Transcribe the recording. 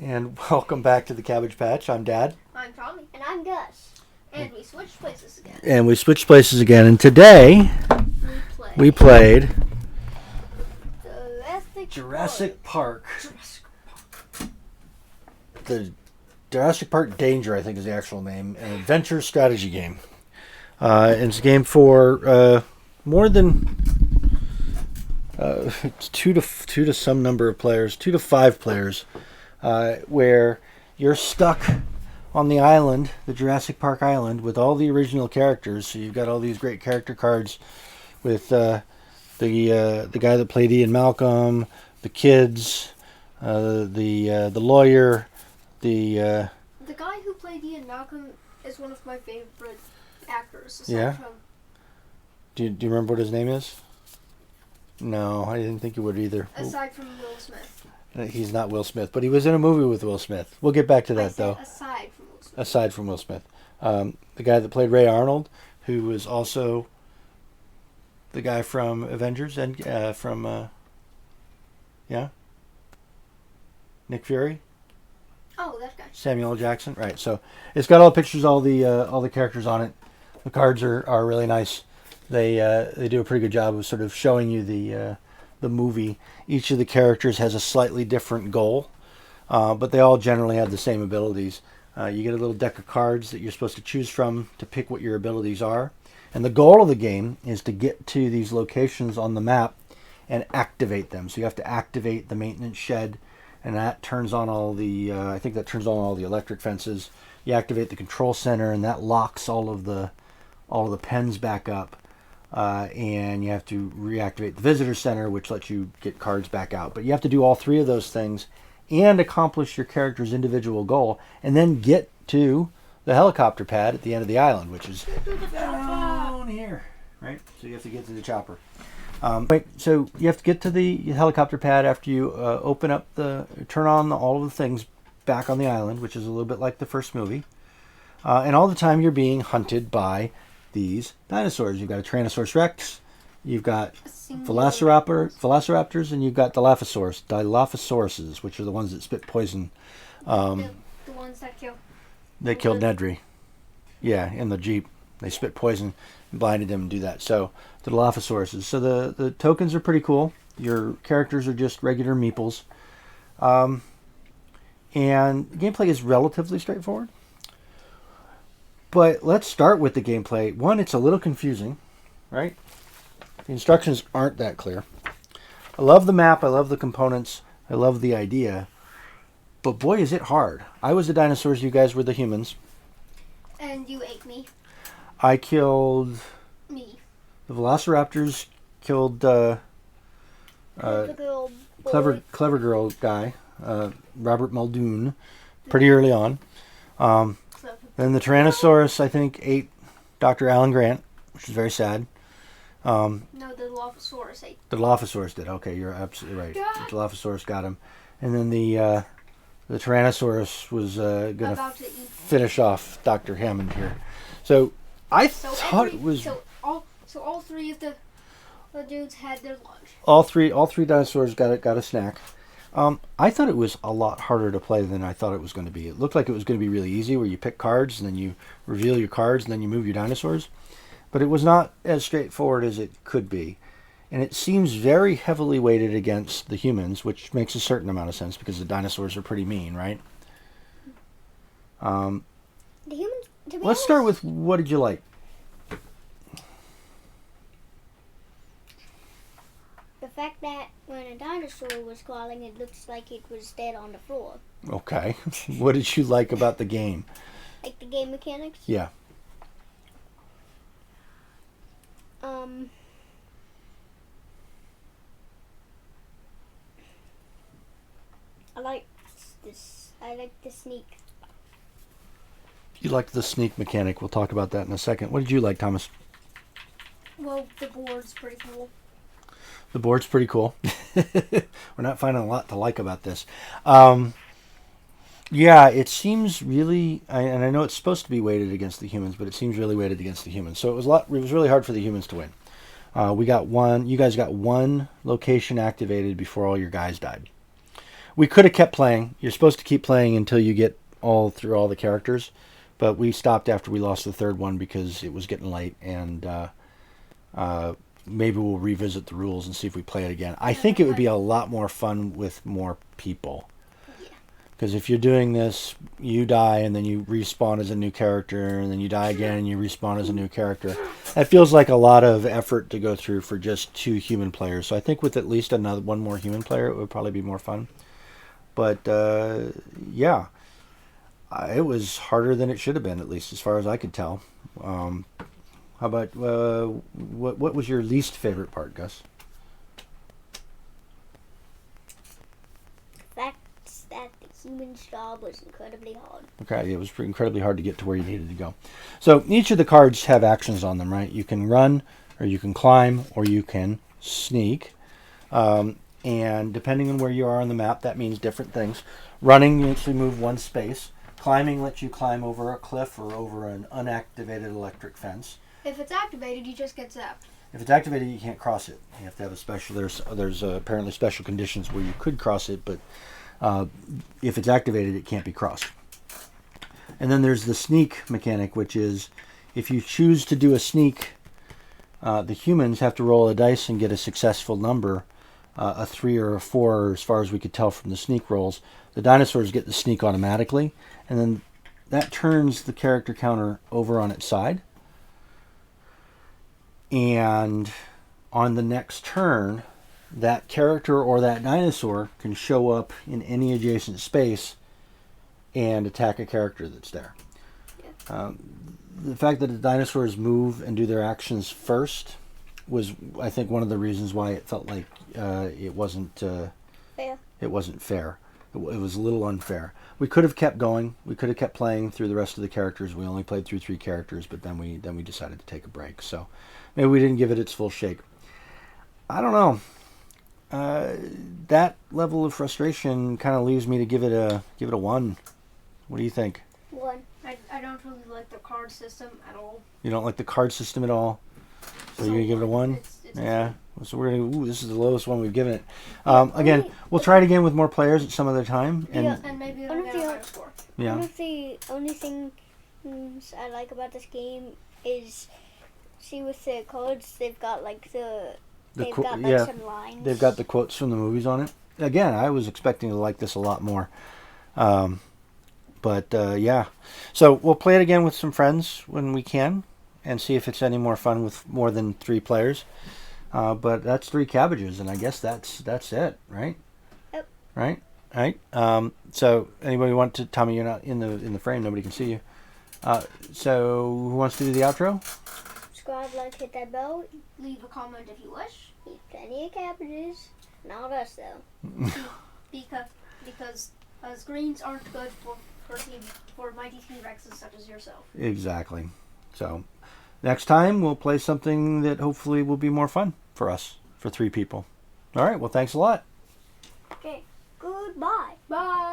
And welcome back to the Cabbage Patch. I'm Dad. I'm Tommy. And I'm Gus. And we switched places again. And today we played Jurassic Park. The Jurassic Park Danger, I think, is the actual name. An adventure strategy game. It's a game for more than two to some number of players, 2 to 5 players, where you're stuck on the island, the Jurassic Park island, with all the original characters. So you've got all these great character cards with the guy that played Ian Malcolm, the kids, the lawyer, The guy who played Ian Malcolm is one of my favorite actors. Yeah? Do you remember what his name is? No, I didn't think you would either. Aside from Will Smith. He's not Will Smith, but he was in a movie with Will Smith. We'll get back to that, though. Aside from Will Smith. Aside from Will Smith. The guy that played Ray Arnold, who was also the guy from Avengers and Nick Fury. Oh, that guy. Samuel L. Jackson, right? So it's got all the pictures, all the characters on it. The cards are really nice. They do a pretty good job of sort of showing you the movie. Each of the characters has a slightly different goal, but they all generally have the same abilities. You get a little deck of cards that you're supposed to choose from to pick what your abilities are. And the goal of the game is to get to these locations on the map and activate them. So you have to activate the maintenance shed, and that turns on all the electric fences. You activate the control center, and that locks all of the pens back up. And you have to reactivate the visitor center, which lets you get cards back out. But you have to do all 3 of those things and accomplish your character's individual goal, and then get to the helicopter pad at the end of the island, which is down here, right? So you have to get to the chopper. So you have to get to the helicopter pad after you turn on all of the things back on the island, which is a little bit like the first movie. And all the time you're being hunted by these dinosaurs. You've got a Tyrannosaurus Rex, you've got Velociraptors, and you've got Dilophosauruses, which are the ones that spit poison. The ones that kill. They killed Nedry. Yeah, in the Jeep. They spit poison and blinded him and do that. So, the Dilophosauruses. So the tokens are pretty cool. Your characters are just regular meeples. And the gameplay is relatively straightforward. But let's start with the gameplay. One, it's a little confusing, right? The instructions aren't that clear. I love the map. I love the components. I love the idea. But boy, is it hard. I was the dinosaurs. You guys were the humans. And you ate me. I killed... Me. The Velociraptors killed clever girl guy, Robert Muldoon, pretty early on. Then the Tyrannosaurus, I think, ate Dr. Alan Grant, which is very sad. No, the Dilophosaurus ate. The Dilophosaurus did. Okay, you're absolutely right. God. The Dilophosaurus got him. And then the Tyrannosaurus was going to finish off Dr. Hammond here. So I thought it was... So all 3 of the dudes had their lunch. All three dinosaurs got a snack. I thought it was a lot harder to play than I thought it was going to be. It looked like it was going to be really easy, where you pick cards and then you reveal your cards and then you move your dinosaurs. But it was not as straightforward as it could be. And it seems very heavily weighted against the humans, which makes a certain amount of sense because the dinosaurs are pretty mean, right? The humans. Let's start with, what did you like? The fact that when a dinosaur was crawling, it looks like it was dead on the floor. Okay. What did you like about the game? Like the game mechanics? Yeah. I like this. I like the sneak. You liked the sneak mechanic. We'll talk about that in a second. What did you like, Thomas? Well, the board's pretty cool. The board's pretty cool. We're not finding a lot to like about this. Yeah, it seems really, and I know it's supposed to be weighted against the humans, but it seems really weighted against the humans. So it was really hard for the humans to win. You guys got one location activated before all your guys died. we could have kept playing. You're supposed to keep playing until you get through all the characters, but we stopped after we lost the third one because it was getting late, and maybe we'll revisit the rules and see if we play it again. I think it would be a lot more fun with more people. Because if you're doing this, you die and then you respawn as a new character, and then you die again and you respawn as a new character. That feels like a lot of effort to go through for just 2 human players. So I think with at least one more human player, it would probably be more fun. But yeah, it was harder than it should have been, at least as far as I could tell. How about what was your least favorite part, Gus? That the human's job was incredibly hard. Okay, it was incredibly hard to get to where you needed to go. So each of the cards have actions on them, right? You can run, or you can climb, or you can sneak. And depending on where you are on the map, that means different things. Running, you actually move 1 space. Climbing lets you climb over a cliff or over an unactivated electric fence. If it's activated, you just get zapped. If it's activated, you can't cross it. You have to have a special. There's apparently special conditions where you could cross it, but if it's activated, it can't be crossed. And then there's the sneak mechanic, which is if you choose to do a sneak, the humans have to roll a dice and get a successful number, a 3 or a 4, as far as we could tell from the sneak rolls. The dinosaurs get the sneak automatically, and then that turns the character counter over on its side. And on the next turn, that character or that dinosaur can show up in any adjacent space and attack a character that's there. Yeah. The fact that the dinosaurs move and do their actions first was, I think, one of the reasons why it felt like it wasn't fair. It wasn't fair. It was a little unfair. We could have kept going. We could have kept playing through the rest of the characters. We only played through 3 characters, but then we decided to take a break. So maybe we didn't give it its full shake. I don't know. That level of frustration kind of leaves me to give it a 1. What do you think? 1. I don't really like the card system at all. You don't like the card system at all? So you're gonna give it a 1? It's Yeah. So we're gonna. This is the lowest one we've given it. Again, we'll try it again with more players at some other time. And maybe it'll get a higher score. Yeah. One of the only things I like about this game is, see, with the cards, they've got like some lines. They've got the quotes from the movies on it. Again, I was expecting to like this a lot more. But yeah. So we'll play it again with some friends when we can and see if it's any more fun with more than 3 players. But that's 3 cabbages, and I guess that's it, right? Yep. Right. So anybody want to? Tommy, you're not in the frame. Nobody can see you. So who wants to do the outro? Subscribe, like, hit that bell. Leave a comment if you wish. Eat plenty of cabbages. Not us though. because screens aren't good for mighty T-Rexes such as yourself. Exactly. So next time we'll play something that hopefully will be more fun for us, for 3 people. All right. Well, thanks a lot. Okay. Goodbye. Bye.